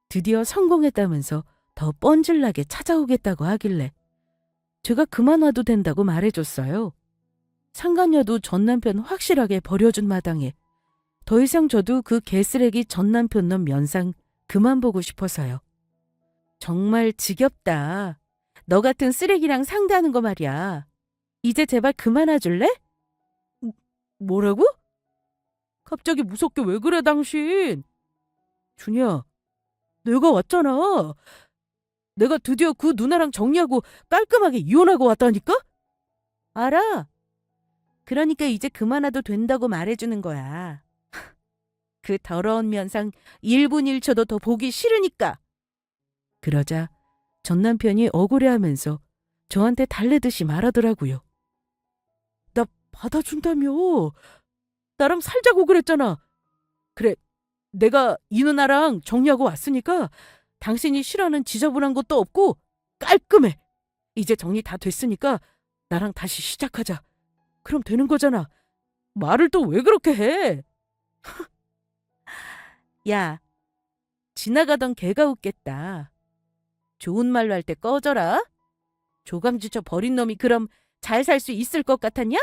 드디어 성공했다면서 더 뻔질나게 찾아오겠다고 하길래 제가 그만 와도 된다고 말해줬어요. 상간녀도 전 남편 확실하게 버려준 마당에 더 이상 저도 그 개쓰레기 전 남편 놈 면상 그만 보고 싶어서요. 정말 지겹다. 너 같은 쓰레기랑 상대하는 거 말이야. 이제 제발 그만 와줄래? 뭐라고? 갑자기 무섭게 왜 그래 당신? 준이야, 내가 왔잖아. 내가 드디어 그 누나랑 정리하고 깔끔하게 이혼하고 왔다니까? 알아. 그러니까 이제 그만해도 된다고 말해주는 거야. 그 더러운 면상 1분 1초도 더 보기 싫으니까. 그러자 전 남편이 억울해하면서 저한테 달래듯이 말하더라고요. 나 받아준다며. 나랑 살자고 그랬잖아. 그래, 내가 이 누나랑 정리하고 왔으니까 당신이 싫어하는 지저분한 것도 없고 깔끔해. 이제 정리 다 됐으니까 나랑 다시 시작하자. 그럼 되는 거잖아. 말을 또 왜 그렇게 해? 야, 지나가던 개가 웃겠다. 좋은 말로 할 때 꺼져라. 조감지쳐 버린 놈이 그럼 잘 살 수 있을 것 같았냐?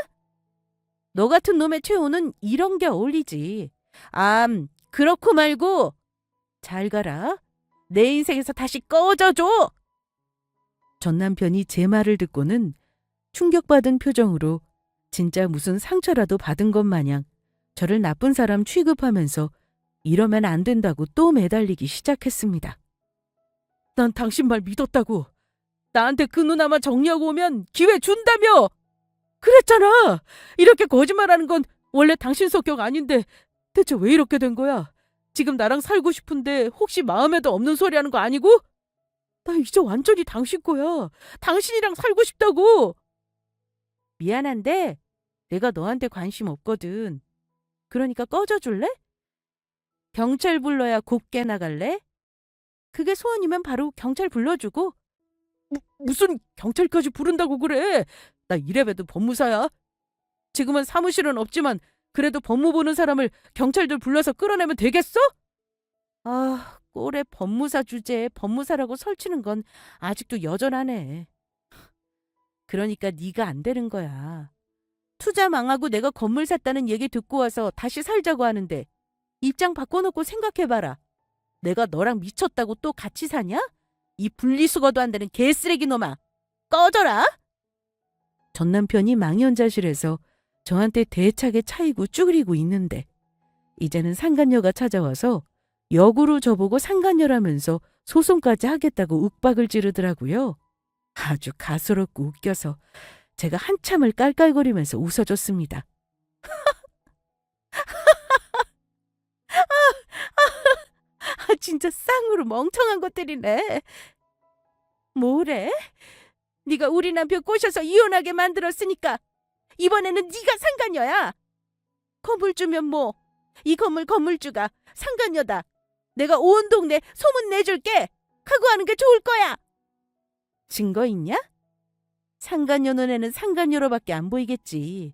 너 같은 놈의 최후는 이런 게 어울리지. 그렇고 말고 잘 가라. 내 인생에서 다시 꺼져줘. 전 남편이 제 말을 듣고는 충격받은 표정으로 진짜 무슨 상처라도 받은 것 마냥 저를 나쁜 사람 취급하면서 이러면 안 된다고 또 매달리기 시작했습니다. 난 당신 말 믿었다고. 나한테 그 누나만 정리하고 오면 기회 준다며. 그랬잖아. 이렇게 거짓말하는 건 원래 당신 성격 아닌데 대체 왜 이렇게 된 거야? 지금 나랑 살고 싶은데 혹시 마음에도 없는 소리 하는 거 아니고? 나 이제 완전히 당신 거야. 당신이랑 살고 싶다고. 미안한데 내가 너한테 관심 없거든. 그러니까 꺼져줄래? 경찰 불러야 곱게 나갈래? 그게 소원이면 바로 경찰 불러주고. 무슨 경찰까지 부른다고 그래? 나 이래봬도 법무사야. 지금은 사무실은 없지만 그래도 법무 보는 사람을 경찰들 불러서 끌어내면 되겠어? 꼴에 법무사 주제에 법무사라고 설치는 건 아직도 여전하네. 그러니까 네가 안 되는 거야. 투자 망하고 내가 건물 샀다는 얘기 듣고 와서 다시 살자고 하는데 입장 바꿔놓고 생각해봐라. 내가 너랑 미쳤다고 또 같이 사냐? 이 분리수거도 안 되는 개쓰레기 놈아. 꺼져라. 전 남편이 망연자실해서 저한테 대차게 차이고 쭈그리고 있는데 이제는 상간녀가 찾아와서 역으로 저보고 상간녀라면서 소송까지 하겠다고 윽박을 지르더라고요. 아주 가소롭고 웃겨서 제가 한참을 깔깔거리면서 웃어줬습니다. 진짜 쌍으로 멍청한 것들이네. 뭐래? 네가 우리 남편 꼬셔서 이혼하게 만들었으니까 이번에는 네가 상간녀야. 건물주면 뭐? 이 건물주가 상간녀다. 내가 온 동네 소문 내줄게. 각오하는 게 좋을 거야. 증거 있냐? 상간녀 눈에는 상간녀로밖에 안 보이겠지.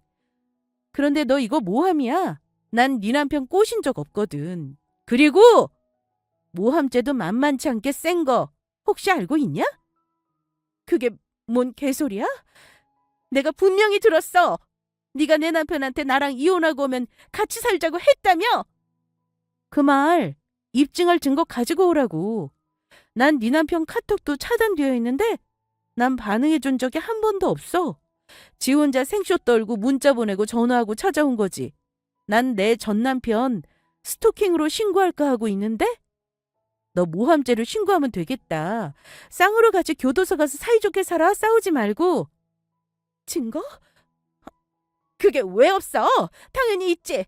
그런데 너 이거 모함이야. 난 네 남편 꼬신 적 없거든. 그리고 모함죄도 만만치 않게 센 거 혹시 알고 있냐? 그게 뭔 개소리야? 내가 분명히 들었어. 네가 내 남편한테 나랑 이혼하고 오면 같이 살자고 했다며? 그 말 입증할 증거 가지고 오라고. 난 네 남편 카톡도 차단되어 있는데 난 반응해준 적이 한 번도 없어. 지 혼자 생쇼 떨고 문자 보내고 전화하고 찾아온 거지. 난 내 전 남편 스토킹으로 신고할까 하고 있는데? 너 모함죄로 신고하면 되겠다. 쌍으로 같이 교도소 가서 사이좋게 살아. 싸우지 말고. 증거? 그게 왜 없어? 당연히 있지.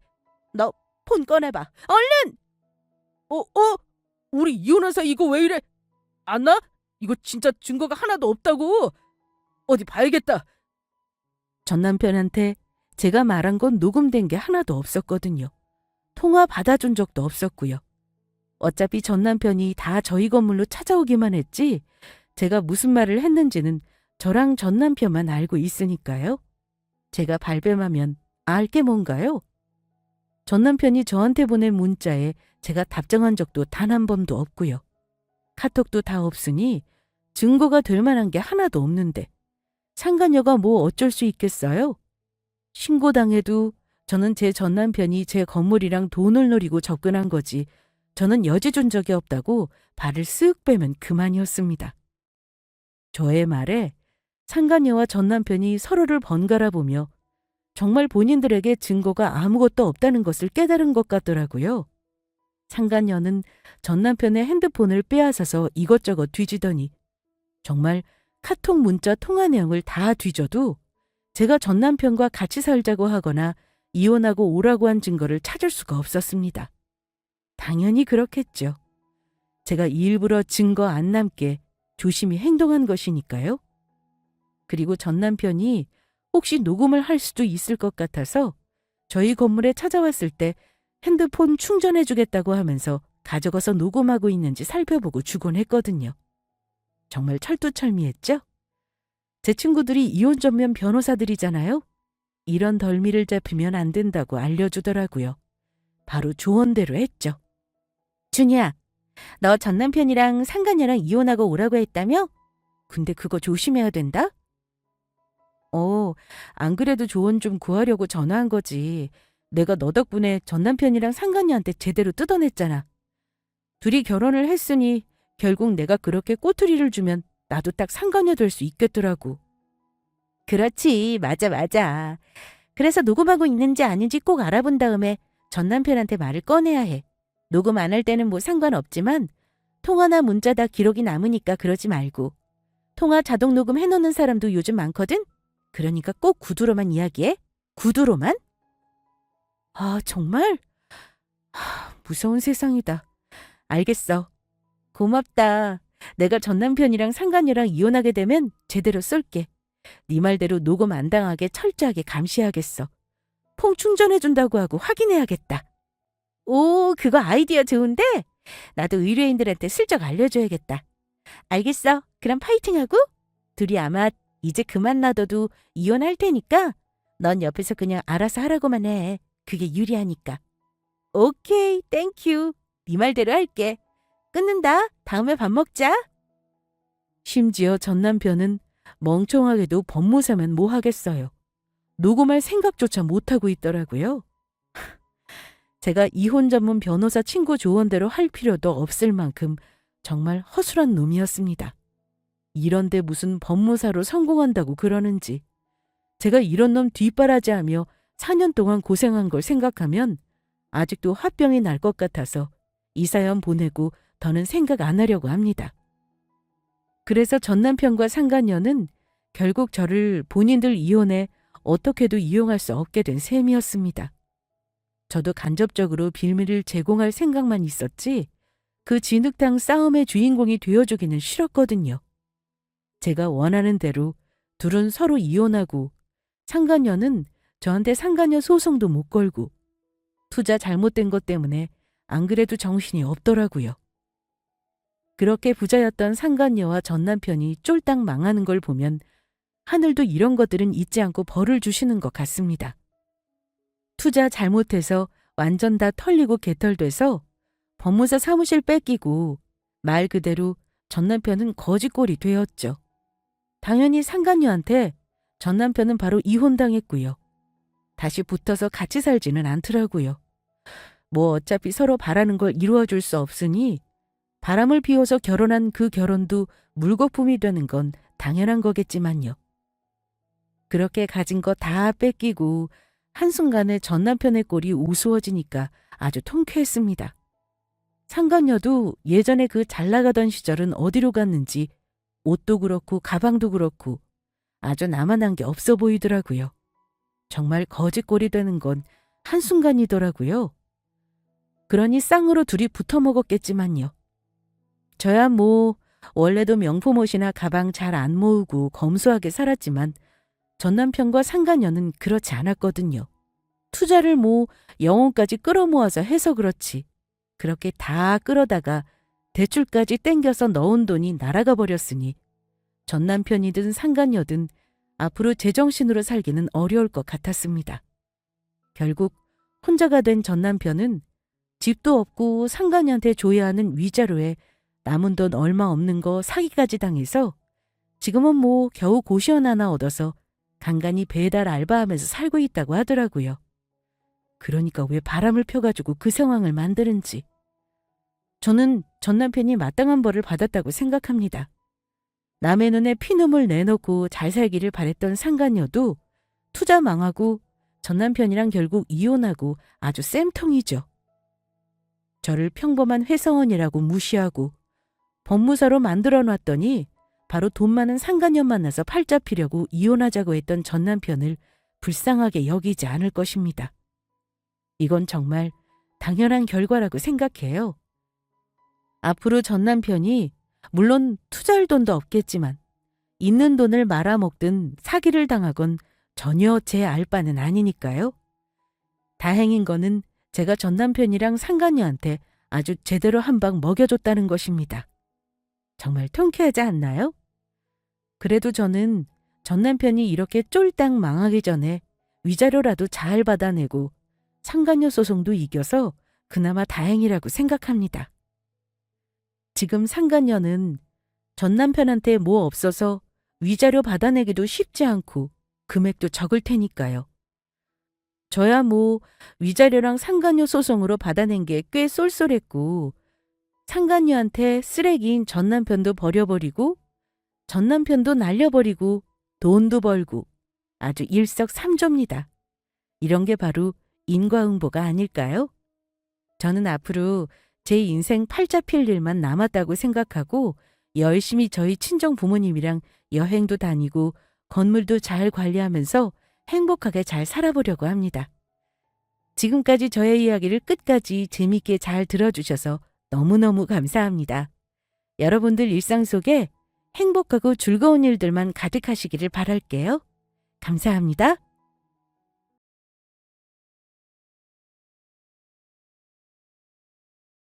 너 폰 꺼내봐. 얼른! 우리 이혼한 사이 이거 왜 이래? 안 나? 이거 진짜 증거가 하나도 없다고. 어디 봐야겠다. 전 남편한테 제가 말한 건 녹음된 게 하나도 없었거든요. 통화 받아준 적도 없었고요. 어차피 전 남편이 다 저희 건물로 찾아오기만 했지 제가 무슨 말을 했는지는 저랑 전 남편만 알고 있으니까요. 제가 발뺌하면 알 게 뭔가요? 전 남편이 저한테 보낸 문자에 제가 답장한 적도 단 한 번도 없고요. 카톡도 다 없으니 증거가 될 만한 게 하나도 없는데 상간녀가 뭐 어쩔 수 있겠어요? 신고당해도 저는 제 전 남편이 제 건물이랑 돈을 노리고 접근한 거지 저는 여지 준 적이 없다고 발을 쓱 빼면 그만이었습니다. 저의 말에 상간녀와 전 남편이 서로를 번갈아 보며 정말 본인들에게 증거가 아무것도 없다는 것을 깨달은 것 같더라고요. 상간녀는 전 남편의 핸드폰을 빼앗아서 이것저것 뒤지더니 정말 카톡 문자 통화 내용을 다 뒤져도 제가 전 남편과 같이 살자고 하거나 이혼하고 오라고 한 증거를 찾을 수가 없었습니다. 당연히 그렇겠죠. 제가 일부러 증거 안 남게 조심히 행동한 것이니까요. 그리고 전 남편이 혹시 녹음을 할 수도 있을 것 같아서 저희 건물에 찾아왔을 때 핸드폰 충전해 주겠다고 하면서 가져가서 녹음하고 있는지 살펴보고 주곤 했거든요. 정말 철두철미했죠? 제 친구들이 이혼 전면 변호사들이잖아요. 이런 덜미를 잡히면 안 된다고 알려주더라고요. 바로 조언대로 했죠. 준이야, 너 전 남편이랑 상간녀랑 이혼하고 오라고 했다며? 근데 그거 조심해야 된다? 안 그래도 조언 좀 구하려고 전화한 거지. 내가 너 덕분에 전 남편이랑 상간녀한테 제대로 뜯어냈잖아. 둘이 결혼을 했으니 결국 내가 그렇게 꼬투리를 주면 나도 딱 상간녀 될 수 있겠더라고. 그렇지, 맞아, 맞아. 그래서 녹음하고 있는지 아닌지 꼭 알아본 다음에 전 남편한테 말을 꺼내야 해. 녹음 안 할 때는 뭐 상관없지만 통화나 문자 다 기록이 남으니까 그러지 말고. 통화 자동 녹음 해놓는 사람도 요즘 많거든? 그러니까 꼭 구두로만 이야기해. 구두로만? 아, 정말? 무서운 세상이다. 알겠어. 고맙다. 내가 전 남편이랑 상간녀랑 이혼하게 되면 제대로 쏠게. 네 말대로 녹음 안 당하게 철저하게 감시하겠어. 폰 충전해준다고 하고 확인해야겠다. 오, 그거 아이디어 좋은데? 나도 의뢰인들한테 슬쩍 알려줘야겠다. 알겠어. 그럼 파이팅하고? 둘이 아마 이제 그만 놔둬도 이혼할 테니까 넌 옆에서 그냥 알아서 하라고만 해. 그게 유리하니까. 오케이, 땡큐. 네 말대로 할게. 끊는다. 다음에 밥 먹자. 심지어 전 남편은 멍청하게도 법무사면 뭐 하겠어요. 녹음할 생각조차 못하고 있더라고요. 제가 이혼 전문 변호사 친구 조언대로 할 필요도 없을 만큼 정말 허술한 놈이었습니다. 이런데 무슨 법무사로 성공한다고 그러는지. 제가 이런 놈 뒷바라지하며 4년 동안 고생한 걸 생각하면 아직도 화병이 날 것 같아서 이 사연 보내고 더는 생각 안 하려고 합니다. 그래서 전 남편과 상간녀는 결국 저를 본인들 이혼에 어떻게도 이용할 수 없게 된 셈이었습니다. 저도 간접적으로 빌미를 제공할 생각만 있었지 그 진흙탕 싸움의 주인공이 되어주기는 싫었거든요. 제가 원하는 대로 둘은 서로 이혼하고 상간녀는 저한테 상간녀 소송도 못 걸고 투자 잘못된 것 때문에 안 그래도 정신이 없더라고요. 그렇게 부자였던 상간녀와 전 남편이 쫄딱 망하는 걸 보면 하늘도 이런 것들은 잊지 않고 벌을 주시는 것 같습니다. 투자 잘못해서 완전 다 털리고 개털돼서 법무사 사무실 뺏기고 말 그대로 전 남편은 거지꼴이 되었죠. 당연히 상간녀한테 전 남편은 바로 이혼당했고요. 다시 붙어서 같이 살지는 않더라고요. 뭐 어차피 서로 바라는 걸 이루어줄 수 없으니 바람을 피워서 결혼한 그 결혼도 물거품이 되는 건 당연한 거겠지만요. 그렇게 가진 거 다 뺏기고 한순간에 전 남편의 꼴이 우스워지니까 아주 통쾌했습니다. 상간녀도 예전에 그 잘 나가던 시절은 어디로 갔는지 옷도 그렇고 가방도 그렇고 아주 남아난 게 없어 보이더라고요. 정말 거지꼴이 되는 건 한순간이더라고요. 그러니 쌍으로 둘이 붙어 먹었겠지만요. 저야 뭐 원래도 명품 옷이나 가방 잘 안 모으고 검소하게 살았지만 전 남편과 상간녀는 그렇지 않았거든요. 투자를 뭐 영혼까지 끌어모아서 해서 그렇지. 그렇게 다 끌어다가 대출까지 땡겨서 넣은 돈이 날아가 버렸으니 전 남편이든 상간녀든 앞으로 제정신으로 살기는 어려울 것 같았습니다. 결국 혼자가 된 전 남편은 집도 없고 상간녀한테 줘야 하는 위자료에 남은 돈 얼마 없는 거 사기까지 당해서 지금은 뭐 겨우 고시원 하나 얻어서 간간히 배달 알바하면서 살고 있다고 하더라고요. 그러니까 왜 바람을 펴가지고 그 상황을 만드는지. 저는 전 남편이 마땅한 벌을 받았다고 생각합니다. 남의 눈에 피눈물 내놓고 잘 살기를 바랬던 상간녀도 투자 망하고 전 남편이랑 결국 이혼하고 아주 쌤통이죠. 저를 평범한 회사원이라고 무시하고 법무사로 만들어 놨더니 바로 돈 많은 상간녀 만나서 팔자 피려고 이혼하자고 했던 전 남편을 불쌍하게 여기지 않을 것입니다. 이건 정말 당연한 결과라고 생각해요. 앞으로 전 남편이 물론 투자할 돈도 없겠지만 있는 돈을 말아먹든 사기를 당하건 전혀 제 알 바는 아니니까요. 다행인 거는 제가 전 남편이랑 상간녀한테 아주 제대로 한 방 먹여줬다는 것입니다. 정말 통쾌하지 않나요? 그래도 저는 전 남편이 이렇게 쫄딱 망하기 전에 위자료라도 잘 받아내고 상간녀 소송도 이겨서 그나마 다행이라고 생각합니다. 지금 상간녀는 전 남편한테 뭐 없어서 위자료 받아내기도 쉽지 않고 금액도 적을 테니까요. 저야 뭐 위자료랑 상간녀 소송으로 받아낸 게 꽤 쏠쏠했고 상간녀한테 쓰레기인 전 남편도 버려버리고 전 남편도 날려버리고 돈도 벌고 아주 일석삼조입니다. 이런 게 바로 인과응보가 아닐까요? 저는 앞으로 제 인생 팔자 필 일만 남았다고 생각하고 열심히 저희 친정 부모님이랑 여행도 다니고 건물도 잘 관리하면서 행복하게 잘 살아보려고 합니다. 지금까지 저의 이야기를 끝까지 재밌게 잘 들어주셔서 너무너무 감사합니다. 여러분들 일상 속에 행복하고 즐거운 일들만 가득하시기를 바랄게요. 감사합니다.